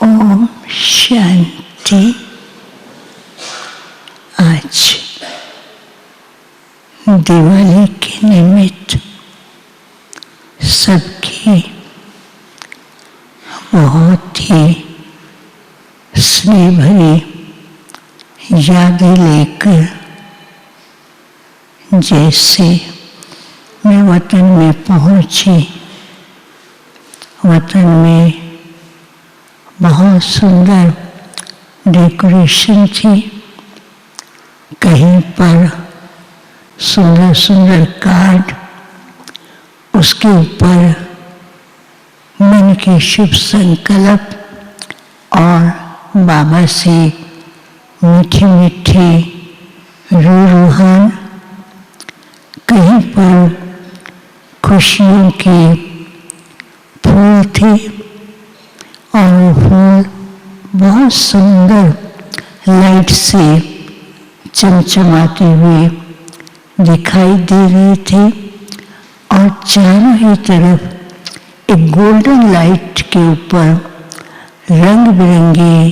ओम शांति। आज दिवाली के निमित्त सबकी बहुत ही स्नेह भरी यादें लेकर जैसे मैं वतन में पहुंची, वतन में बहुत सुंदर डेकोरेशन थी। कहीं पर सुंदर सुंदर कार्ड, उसके ऊपर मन के शुभ संकल्प और बाबा से मीठी मीठी रूहान। कहीं पर खुशियों के फूल थे और वो फूल बहुत सुंदर लाइट से चमचमाते हुए दिखाई दे रहे थे और चारों ही तरफ एक गोल्डन लाइट के ऊपर रंग बिरंगे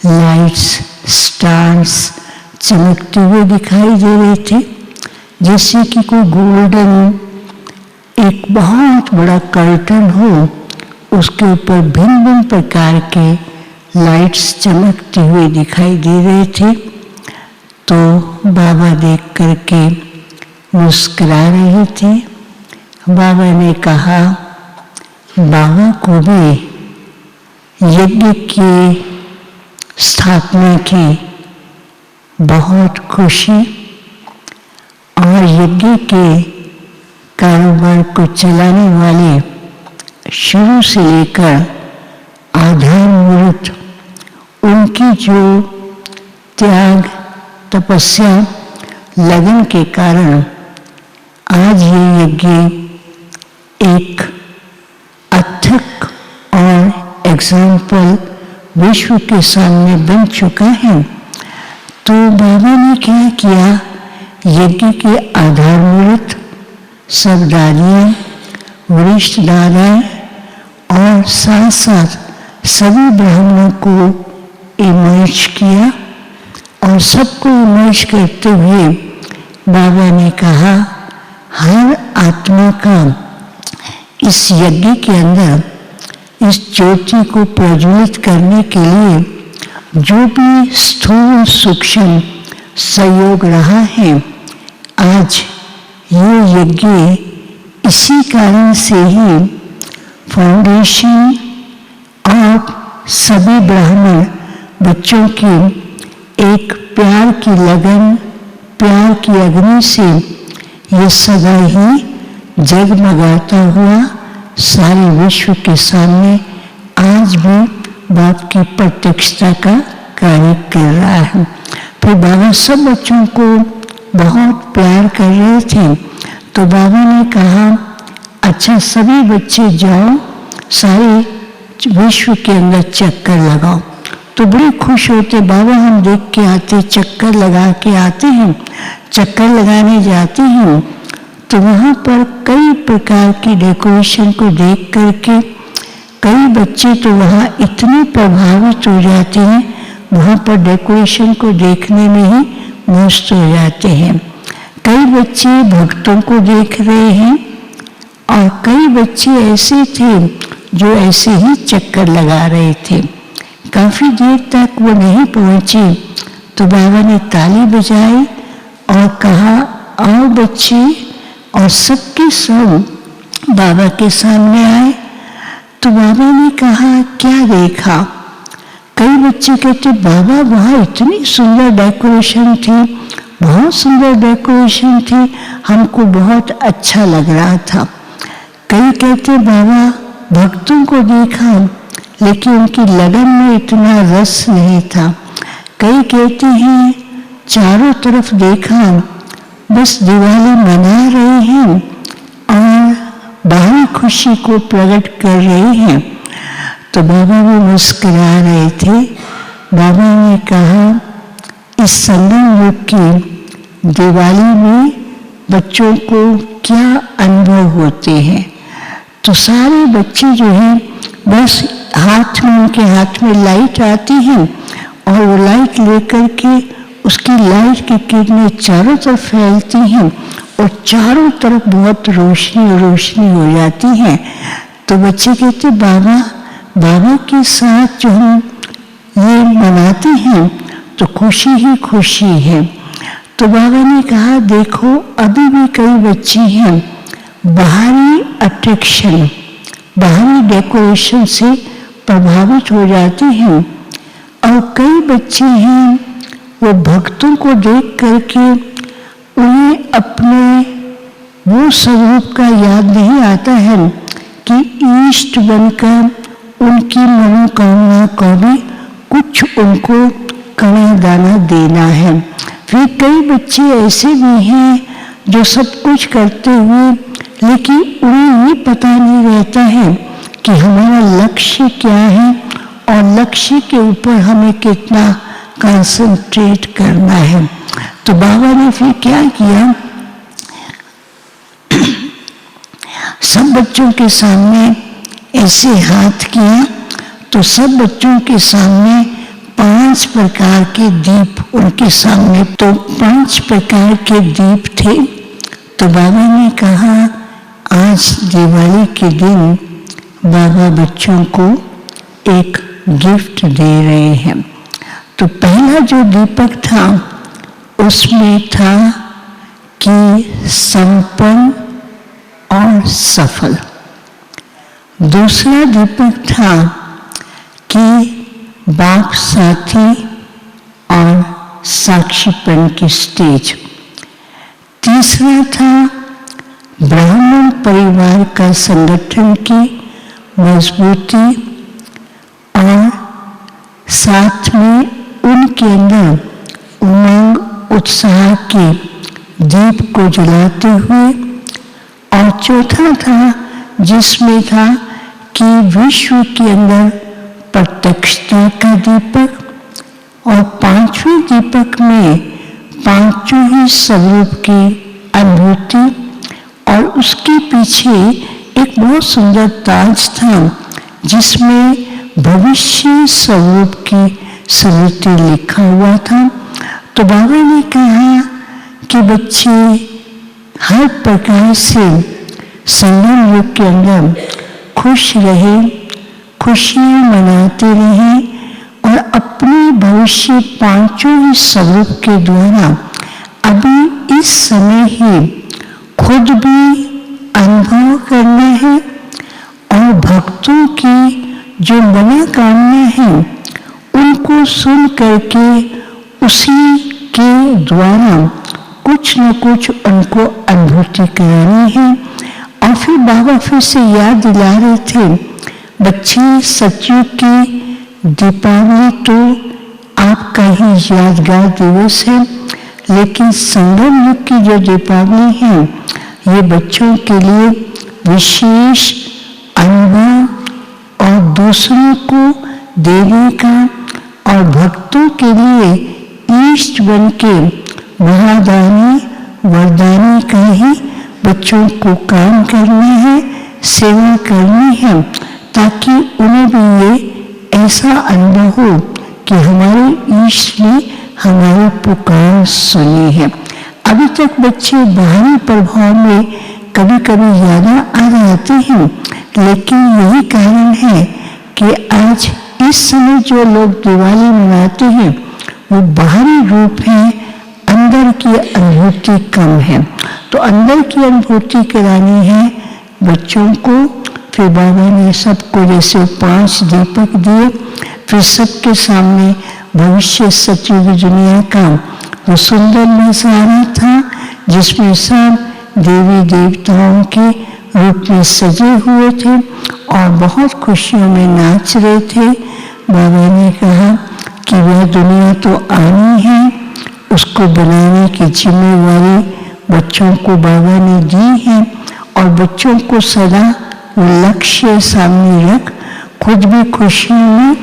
लाइट्स, स्टार्स चमकते हुए दिखाई दे रहे थे, जैसे कि कोई गोल्डन एक बहुत बड़ा कर्टन हो, उसके ऊपर भिन्न भिन्न प्रकार के लाइट्स चमकते हुए दिखाई दे रहे थे। तो बाबा देख करके मुस्कुरा रहे थे। बाबा ने कहा, बाबा को भी यज्ञ की स्थापना की बहुत खुशी और यज्ञ के कारोबार को चलाने वाले शुरू से लेकर आधार मूर्त उनकी जो त्याग, तपस्या, लगन के कारण आज ये यज्ञ एक अथक और एग्जाम्पल विश्व के सामने बन चुका है। तो बाबा ने क्या किया, यज्ञ के आधार मूर्त सब दादियाँ, वरिष्ठ दादा और साथ साथ सभी ब्राह्मणों को इमर्ज किया और सबको इमर्ज करते हुए बाबा ने कहा, हर आत्मा का इस यज्ञ के अंदर इस ज्योति को प्रज्वलित करने के लिए जो भी स्थूल सूक्ष्म सहयोग रहा है, आज ये यज्ञ इसी कारण से ही फाउंडेशन और सभी ब्राह्मण बच्चों की एक प्यार की लगन, प्यार की अग्नि से ये सदा ही जगमगाता हुआ सारे विश्व के सामने आज भी बाप की प्रत्यक्षता का कार्य कर रहा है। फिर बाबा सब बच्चों को बहुत प्यार कर रहे थे, तो बाबा ने कहा, अच्छा सभी बच्चे जाओ, सारे विश्व के अंदर चक्कर लगाओ। तो बड़े खुश होते, बाबा हम देख के आते, चक्कर लगा के आते हैं। चक्कर लगाने जाते हैं तो वहाँ पर कई प्रकार की डेकोरेशन को देख करके कई बच्चे तो वहाँ इतने प्रभावित हो जाते हैं, वहाँ पर डेकोरेशन को देखने में ही मस्त हो जाते हैं। कई बच्चे भक्तों को देख रहे हैं और कई बच्चे ऐसे थे जो ऐसे ही चक्कर लगा रहे थे। काफ़ी देर तक वो नहीं पहुँचे तो बाबा ने ताली बजाई और कहा, आओ बच्चे, और सबके सब बाबा के सामने आए। तो बाबा ने कहा, क्या देखा? कई बच्चे कहते, बाबा वहाँ इतनी सुंदर डेकोरेशन थी, बहुत सुंदर डेकोरेशन थी, हमको बहुत अच्छा लग रहा था। कई कहते, बाबा भक्तों को देखा लेकिन उनकी लगन में इतना रस नहीं था। कई कहते हैं चारों तरफ देखा, बस दिवाली मना रहे हैं और बाहरी खुशी को प्रकट कर रहे हैं। तो बाबा भी मुस्कुरा रहे थे। बाबा ने कहा, इस संगम युग की दिवाली में बच्चों को क्या अनुभव होते हैं? तो सारे बच्चे जो हैं बस हाथ में, उनके हाथ में लाइट आती है और वो लाइट लेकर के उसकी लाइट की किरणें चारों तरफ फैलती हैं और चारों तरफ बहुत रोशनी रोशनी हो जाती है। तो बच्चे कहते बाबा, बाबा के साथ जो हम ये मनाते हैं तो खुशी ही खुशी है। तो बाबा ने कहा देखो अभी भी कई बच्चे हैं बाहरी अट्रैक्शन, बाहरी डेकोरेशन से प्रभावित हो जाते हैं, और कई बच्चे हैं वो भक्तों को देख करके उन्हें अपने वो स्वरूप का याद नहीं आता है कि ईष्ट बनकर उनकी मनोकामना को भी कुछ उनको कणा दाना देना है। फिर कई बच्चे ऐसे भी हैं जो सब कुछ करते हुए लेकिन उन्हें ये पता नहीं रहता है कि हमारा लक्ष्य क्या है और लक्ष्य के ऊपर हमें कितना कंसंट्रेट करना है। तो बाबा ने फिर क्या किया, सब बच्चों के सामने ऐसे हाथ किया तो सब बच्चों के सामने 5 प्रकार के दीप उनके सामने, तो 5 प्रकार के दीप थे। तो बाबा ने कहा आज दिवाली के दिन बाबा बच्चों को एक गिफ्ट दे रहे हैं। तो पहला जो दीपक था उसमें था कि संपन्न और सफल। दूसरा दीपक था कि बाप साथी और साक्षीपन की स्टेज। तीसरा था ब्राह्मण परिवार का संगठन की मजबूती और साथ में उनके अंदर उमंग उत्साह के दीप को जलाते हुए। और चौथा था जिसमें था कि विश्व के अंदर प्रत्यक्षता का दीपक, और 5वें दीपक में पांचों ही स्वरूप की अनुभूति, और उसके पीछे एक बहुत सुंदर ताज था जिसमें भविष्य स्वरूप की स्मृति लिखा हुआ था। तो बाबा ने कहा कि बच्चे हर प्रकार से संगम युग के अंदर खुश रहे, खुशियाँ मनाते रहे और अपने भविष्य पांचों ही स्वरूप के द्वारा अभी इस समय ही खुद भी अनुभव करना है और भक्तों की जो मनोकामना है उनको सुन करके उसी के द्वारा कुछ न कुछ उनको अनुभूति करानी है। और फिर बाबा फिर से याद दिला रहे थे बच्चे सचयुग की दीपावली तो आपका ही यादगार दिवस है, लेकिन संगम युग की जो दीपावली है ये बच्चों के लिए विशेष अनुभव और दूसरों को देने का और भक्तों के लिए ईष्ट बन के महादानी वरदानी का ही बच्चों को काम करना है, सेवा करनी है, ताकि उन्हें भी ये ऐसा अनुभव हो कि हमारे ईष्ट ने हमारी पुकार सुनी है। अभी तक बच्चे बाहरी प्रभाव में कभी कभी ज़्यादा आ जाते हैं, लेकिन यही कारण है कि आज इस समय जो लोग दिवाली मनाते हैं वो बाहरी रूप है, अंदर की अनुभूति कम है। तो अंदर की अनुभूति करानी है बच्चों को। फिर बाबा ने सबको जैसे 5 दीपक दिए, फिर सबके सामने भविष्य सतयुग दुनिया का वो सुंदर नजारा था जिसमें सब देवी देवताओं के रूप में सजे हुए थे और बहुत खुशियों में नाच रहे थे। बाबा ने कहा कि वह दुनिया तो आनी है, उसको बनाने की जिम्मेवारी बच्चों को बाबा ने दी है और बच्चों को सदा वो लक्ष्य सामने रख खुद भी खुशियों में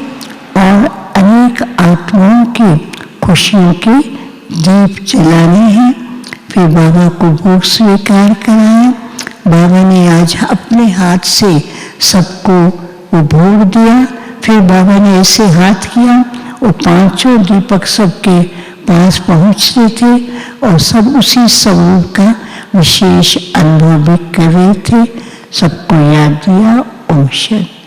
और अनेक आत्माओं की खुशियों के दीप जलाने हैं। फिर बाबा को भोग स्वीकार कराया। बाबा ने आज अपने हाथ से सबको वो भोग दिया। फिर बाबा ने ऐसे हाथ किया, वो पांचों दीपक सबके पास पहुंचते थे और सब उसी स्वरूप का विशेष अनुभव भी कर रहे थे। सबको याद दिया। ओम शांति।